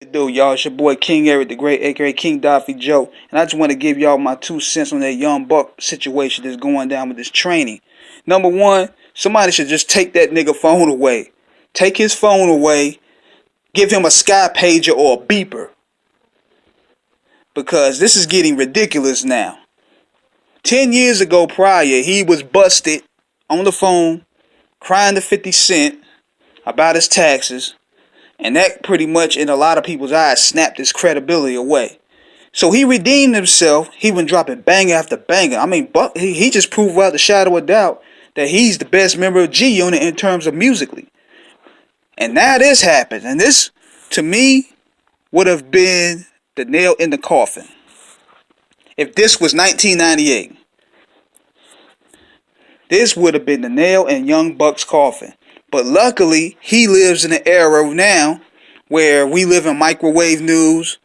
Dude, y'all, it's your boy King Eric the Great, aka Kingdafi Joe, and I just want to give y'all my 2 cents on that young buck situation that's going down with this training. Number one, somebody should just take that nigga phone away. Take his phone away, give him a sky pager or a beeper. Because this is getting ridiculous now. 10 years ago prior, he was busted on the phone crying to 50 Cent about his taxes. And that pretty much, in a lot of people's eyes, snapped his credibility away. So he redeemed himself. He been dropping banger after banger. I mean, Buck, he just proved without the shadow of a doubt that he's the best member of G Unit in terms of musically. And now this happened. And this, to me, would have been the nail in the coffin. If this was 1998, this would have been the nail in Young Buck's coffin. But luckily, he lives in an era now where we live in microwave news.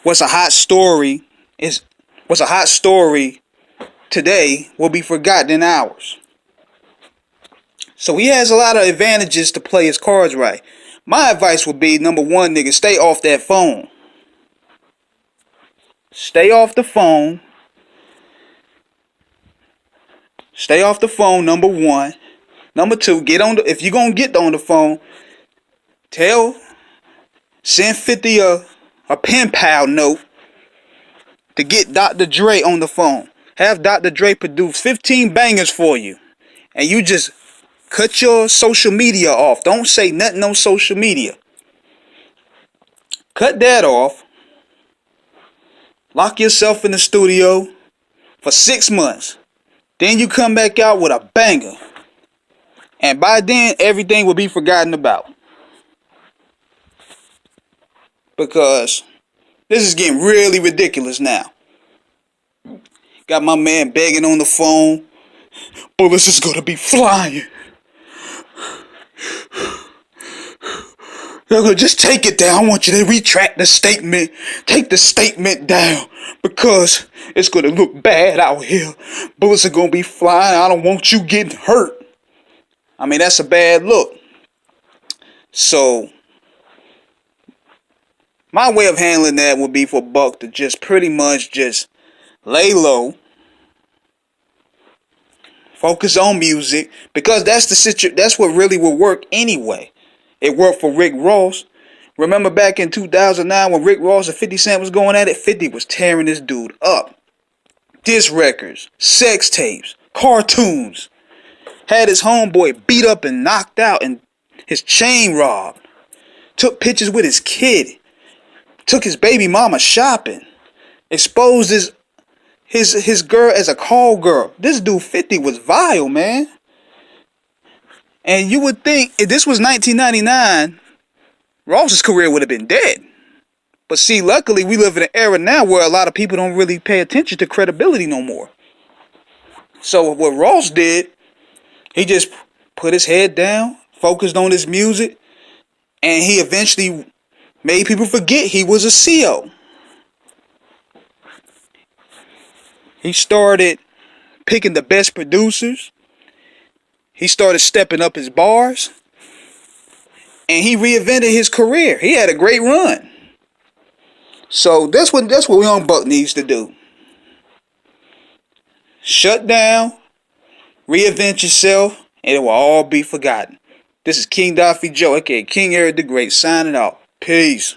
What's a hot story today will be forgotten in hours. So he has a lot of advantages to play his cards right. My advice would be, number one, nigga, stay off that phone. Stay off the phone. Stay off the phone, number one. Number two, if you're going to get on the phone, send 50 a pen pal note to get Dr. Dre on the phone. Have Dr. Dre produce 15 bangers for you. And you just cut your social media off. Don't say nothing on social media. Cut that off. Lock yourself in the studio for 6 months. Then you come back out with a banger. And by then, everything will be forgotten about. Because this is getting really ridiculous now. Got my man begging on the phone. Bullets is going to be flying. Just take it down. I want you to retract the statement. Take the statement down. Because it's going to look bad out here. Bullets are going to be flying. I don't want you getting hurt. I mean, that's a bad look. So, my way of handling that would be for Buck to just pretty much just lay low. Focus on music. Because that's what really will work anyway. It worked for Rick Ross. Remember back in 2009 when Rick Ross and 50 Cent was going at it? 50 was tearing this dude up. Diss records, sex tapes, cartoons. Had his homeboy beat up and knocked out and his chain robbed. Took pictures with his kid. Took his baby mama shopping. Exposed his girl as a call girl. This dude 50 was vile, man. And you would think if this was 1999, Ross's career would have been dead. But see, luckily we live in an era now where a lot of people don't really pay attention to credibility no more. So what Ross did, he just put his head down, focused on his music, and he eventually made people forget he was a CO. He started picking the best producers. He started stepping up his bars. And he reinvented his career. He had a great run. So that's what Young Buck needs to do. Shut down. Reinvent yourself, and it will all be forgotten. This is Kingdafi Joe, aka King Eric the Great, signing off. Peace.